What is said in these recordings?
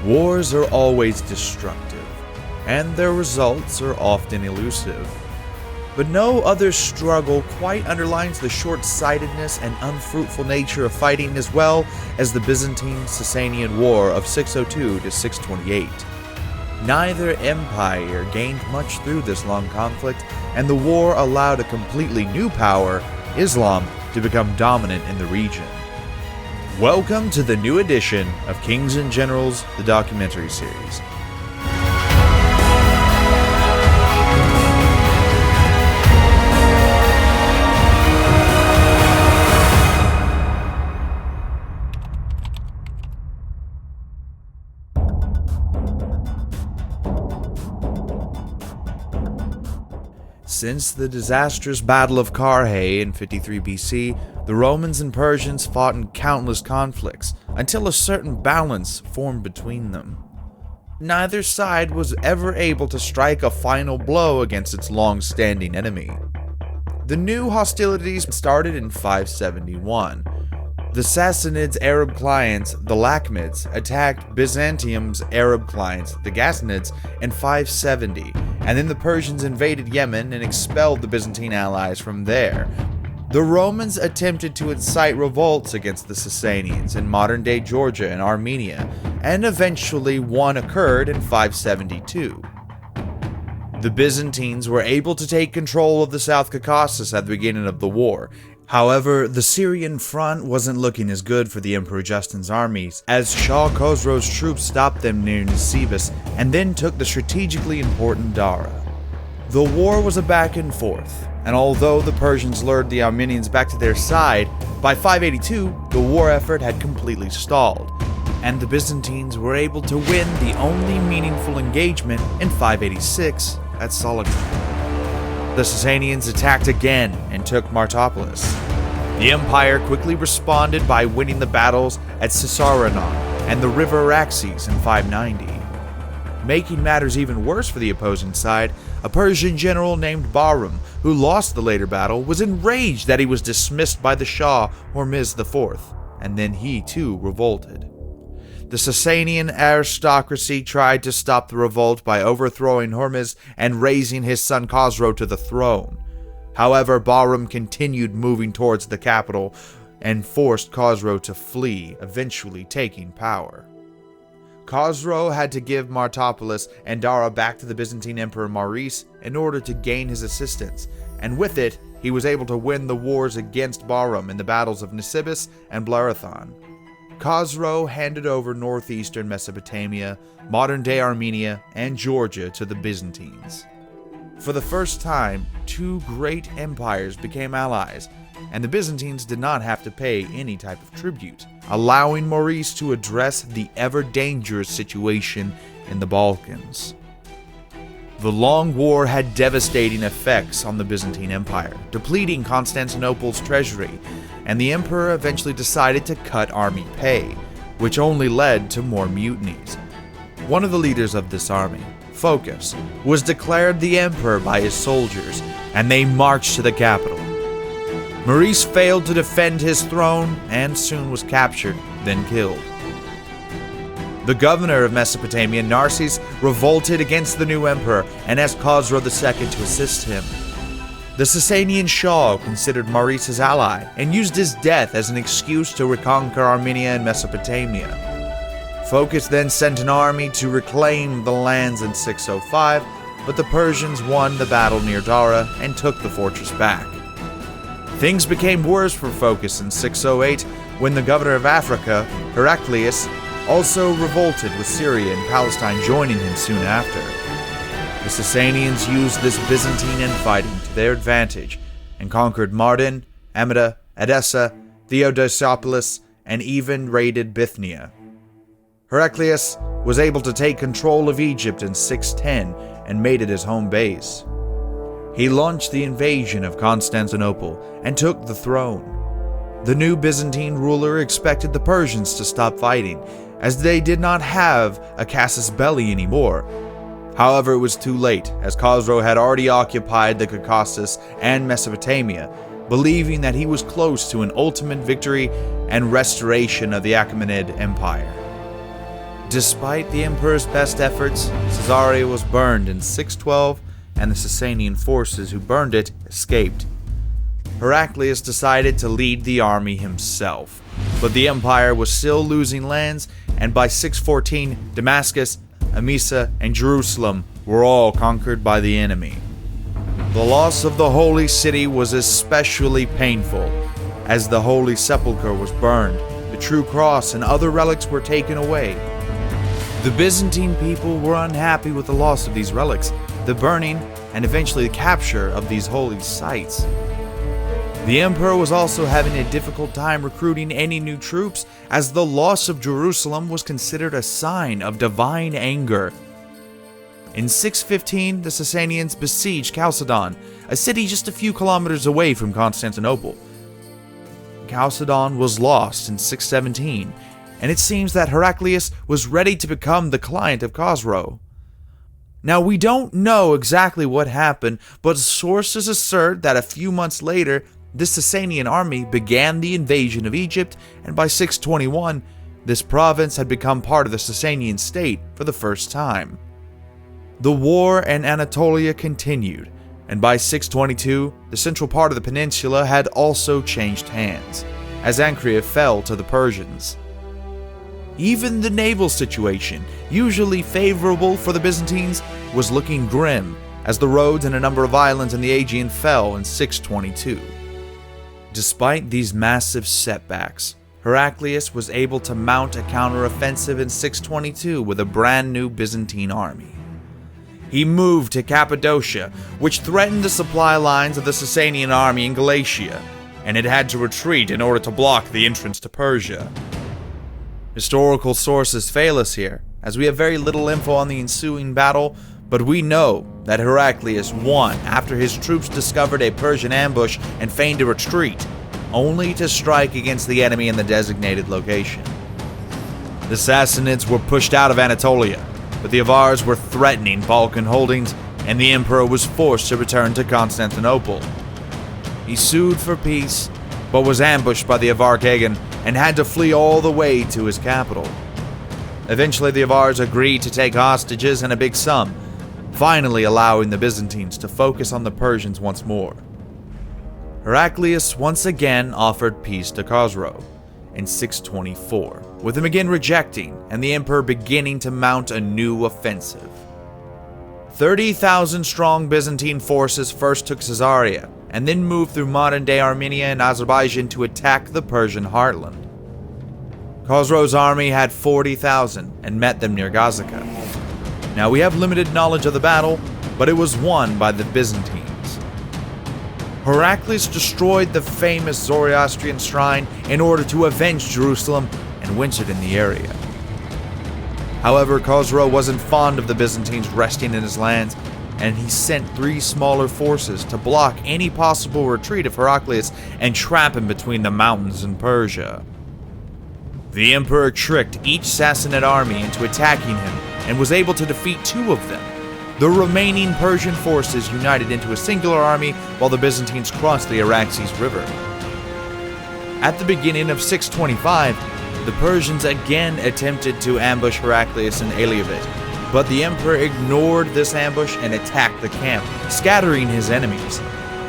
Wars are always destructive, and their results are often elusive. But no other struggle quite underlines the short-sightedness and unfruitful nature of fighting as well as the Byzantine-Sasanian War of 602 to 628. Neither empire gained much through this long conflict, and the war allowed a completely new power, Islam, to become dominant in the region. Welcome to the new edition of Kings and Generals, the documentary series. Since the disastrous Battle of Carrhae in 53 BC, the Romans and Persians fought in countless conflicts until a certain balance formed between them. Neither side was ever able to strike a final blow against its long-standing enemy. The new hostilities started in 571. The Sassanids' Arab clients, the Lakhmids, attacked Byzantium's Arab clients, the Ghassanids, in 570, and then the Persians invaded Yemen and expelled the Byzantine allies from there. The Romans attempted to incite revolts against the Sasanians in modern-day Georgia and Armenia, and eventually one occurred in 572. The Byzantines were able to take control of the South Caucasus at the beginning of the war. However, the Syrian front wasn't looking as good for the Emperor Justin's armies, as Shah Khosrow's troops stopped them near Nisibis and then took the strategically important Dara. The war was a back and forth, and although the Persians lured the Armenians back to their side, by 582 the war effort had completely stalled, and the Byzantines were able to win the only meaningful engagement in 586 at Salicrum. The Sasanians attacked again and took Martopolis. The empire quickly responded by winning the battles at Caesarion and the river Araxes in 590. Making matters even worse for the opposing side, a Persian general named Bahram, who lost the later battle, was enraged that he was dismissed by the Shah Hormizd IV, and then he too revolted. The Sasanian aristocracy tried to stop the revolt by overthrowing Hormizd and raising his son Khosrow to the throne. However, Bahram continued moving towards the capital and forced Khosrow to flee, eventually taking power. Khosrow had to give Martopolis and Dara back to the Byzantine Emperor Maurice in order to gain his assistance, and with it, he was able to win the wars against Bahram in the battles of Nisibis and Blarathon. Khosrow handed over northeastern Mesopotamia, modern-day Armenia, and Georgia to the Byzantines. For the first time, two great empires became allies, and the Byzantines did not have to pay any type of tribute, allowing Maurice to address the ever-dangerous situation in the Balkans. The long war had devastating effects on the Byzantine Empire, depleting Constantinople's treasury, and the emperor eventually decided to cut army pay, which only led to more mutinies. One of the leaders of this army, Phocas, was declared the emperor by his soldiers, and they marched to the capital. Maurice failed to defend his throne and soon was captured, then killed. The governor of Mesopotamia, Narses, revolted against the new emperor and asked Khosrow II to assist him. The Sasanian Shah considered Maurice his ally and used his death as an excuse to reconquer Armenia and Mesopotamia. Phocas then sent an army to reclaim the lands in 605, but the Persians won the battle near Dara and took the fortress back. Things became worse for Phocas in 608 when the governor of Africa, Heraclius, also revolted, with Syria and Palestine joining him soon after. The Sasanians used this Byzantine infighting to their advantage and conquered Mardin, Amida, Edessa, Theodosiopolis, and even raided Bithynia. Heraclius was able to take control of Egypt in 610 and made it his home base. He launched the invasion of Constantinople and took the throne. The new Byzantine ruler expected the Persians to stop fighting, as they did not have a casus belli anymore. However, it was too late, as Khosrow had already occupied the Caucasus and Mesopotamia, believing that he was close to an ultimate victory and restoration of the Achaemenid Empire. Despite the emperor's best efforts, Caesarea was burned in 612, and the Sasanian forces who burned it escaped. Heraclius decided to lead the army himself, but the empire was still losing lands, and by 614, Damascus, Emesa, and Jerusalem were all conquered by the enemy. The loss of the holy city was especially painful, as the Holy Sepulchre was burned, the true cross and other relics were taken away. The Byzantine people were unhappy with the loss of these relics, the burning, and eventually the capture of these holy sites. The emperor was also having a difficult time recruiting any new troops, as the loss of Jerusalem was considered a sign of divine anger. In 615, the Sasanians besieged Chalcedon, a city just a few kilometers away from Constantinople. Chalcedon was lost in 617, and it seems that Heraclius was ready to become the client of Khosrow. Now, we don't know exactly what happened, but sources assert that a few months later, the Sasanian army began the invasion of Egypt, and by 621, this province had become part of the Sasanian state for the first time. The war in Anatolia continued, and by 622, the central part of the peninsula had also changed hands, as Ankara fell to the Persians. Even the naval situation, usually favorable for the Byzantines, was looking grim, as the Rhodes and a number of islands in the Aegean fell in 622. Despite these massive setbacks, Heraclius was able to mount a counteroffensive in 622 with a brand new Byzantine army. He moved to Cappadocia, which threatened the supply lines of the Sasanian army in Galatia, and it had to retreat in order to block the entrance to Persia. Historical sources fail us here, as we have very little info on the ensuing battle, but we know that Heraclius won after his troops discovered a Persian ambush and feigned a retreat, only to strike against the enemy in the designated location. The Sassanids were pushed out of Anatolia, but the Avars were threatening Balkan holdings, and the emperor was forced to return to Constantinople. He sued for peace, but was ambushed by the Avar Kagan and had to flee all the way to his capital. Eventually, the Avars agreed to take hostages and a big sum, finally allowing the Byzantines to focus on the Persians once more. Heraclius once again offered peace to Khosrow in 624, with him again rejecting and the emperor beginning to mount a new offensive. 30,000 strong Byzantine forces first took Caesarea, and then moved through modern-day Armenia and Azerbaijan to attack the Persian heartland. Khosrow's army had 40,000 and met them near Gazaka. Now, we have limited knowledge of the battle, but it was won by the Byzantines. Heraclius destroyed the famous Zoroastrian shrine in order to avenge Jerusalem and wintered in the area. However, Khosrow wasn't fond of the Byzantines resting in his lands, and he sent 3 smaller forces to block any possible retreat of Heraclius and trap him between the mountains in Persia. The emperor tricked each Sassanid army into attacking him and was able to defeat 2 of them. The remaining Persian forces united into a singular army while the Byzantines crossed the Araxes River. At the beginning of 625, the Persians again attempted to ambush Heraclius in Ailavit, but the emperor ignored this ambush and attacked the camp, scattering his enemies.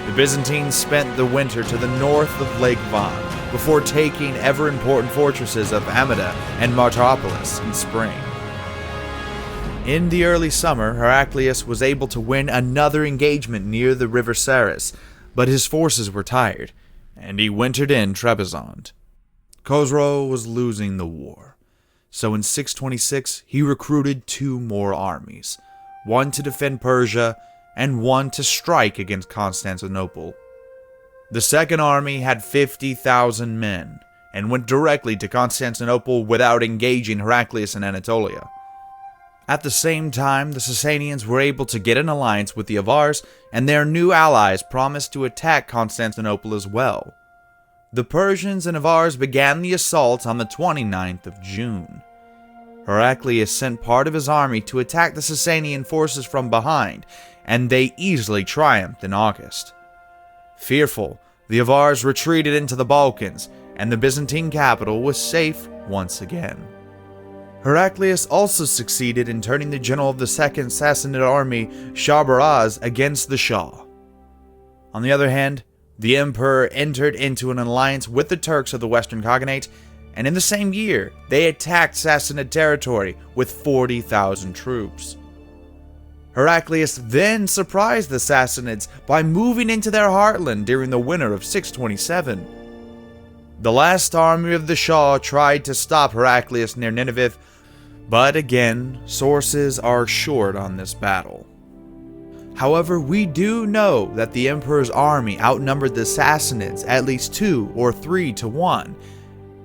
The Byzantines spent the winter to the north of Lake Van, before taking ever-important fortresses of Amida and Martaropolis in spring. In the early summer, Heraclius was able to win another engagement near the river Saris, but his forces were tired, and he wintered in Trebizond. Khosrow was losing the war, so in 626 he recruited 2 more armies, one to defend Persia and one to strike against Constantinople. The second army had 50,000 men and went directly to Constantinople without engaging Heraclius in Anatolia. At the same time, the Sasanians were able to get an alliance with the Avars, and their new allies promised to attack Constantinople as well. The Persians and Avars began the assault on the 29th of June. Heraclius sent part of his army to attack the Sasanian forces from behind, and they easily triumphed in August. Fearful, the Avars retreated into the Balkans, and the Byzantine capital was safe once again. Heraclius also succeeded in turning the general of the Second Sassanid army, Shahrbaraz, against the Shah. On the other hand, the emperor entered into an alliance with the Turks of the Western Khaganate, and in the same year, they attacked Sassanid territory with 40,000 troops. Heraclius then surprised the Sassanids by moving into their heartland during the winter of 627. The last army of the Shah tried to stop Heraclius near Nineveh, but again, sources are short on this battle. However, we do know that the emperor's army outnumbered the Sassanids at least 2 or 3 to 1,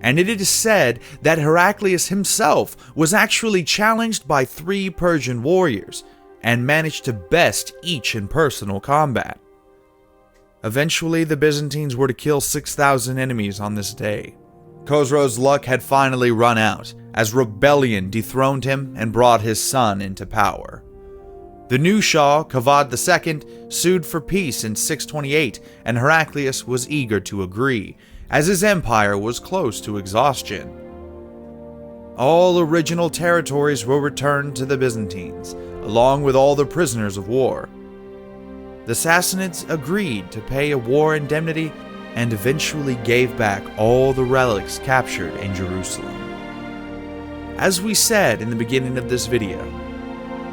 and it is said that Heraclius himself was actually challenged by 3 Persian warriors, and managed to best each in personal combat. Eventually, the Byzantines were to kill 6,000 enemies on this day. Khosrow's luck had finally run out, as rebellion dethroned him and brought his son into power. The new Shah, Kavad II, sued for peace in 628, and Heraclius was eager to agree, as his empire was close to exhaustion. All original territories were returned to the Byzantines, along with all the prisoners of war. The Sassanids agreed to pay a war indemnity and eventually gave back all the relics captured in Jerusalem. As we said in the beginning of this video,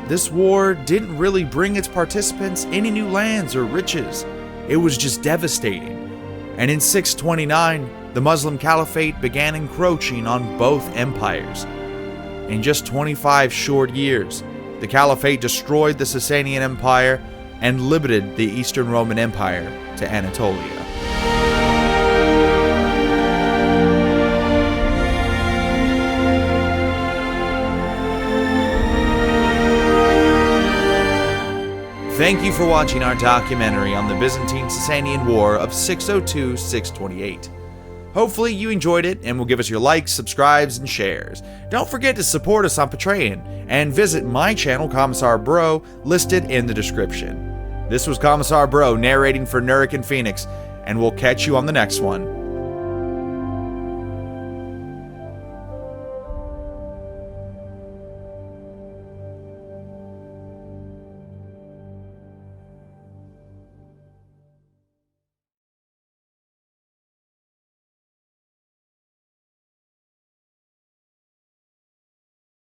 this war didn't really bring its participants any new lands or riches. It was just devastating. And in 629, the Muslim Caliphate began encroaching on both empires. In just 25 short years, the Caliphate destroyed the Sasanian Empire and limited the Eastern Roman Empire to Anatolia. Thank you for watching our documentary on the Byzantine-Sasanian War of 602-628. Hopefully you enjoyed it and will give us your likes, subscribes, and shares. Don't forget to support us on Patreon and visit my channel, Commissar Bro, listed in the description. This was Commissar Bro narrating for Nurik and Phoenix, and we'll catch you on the next one.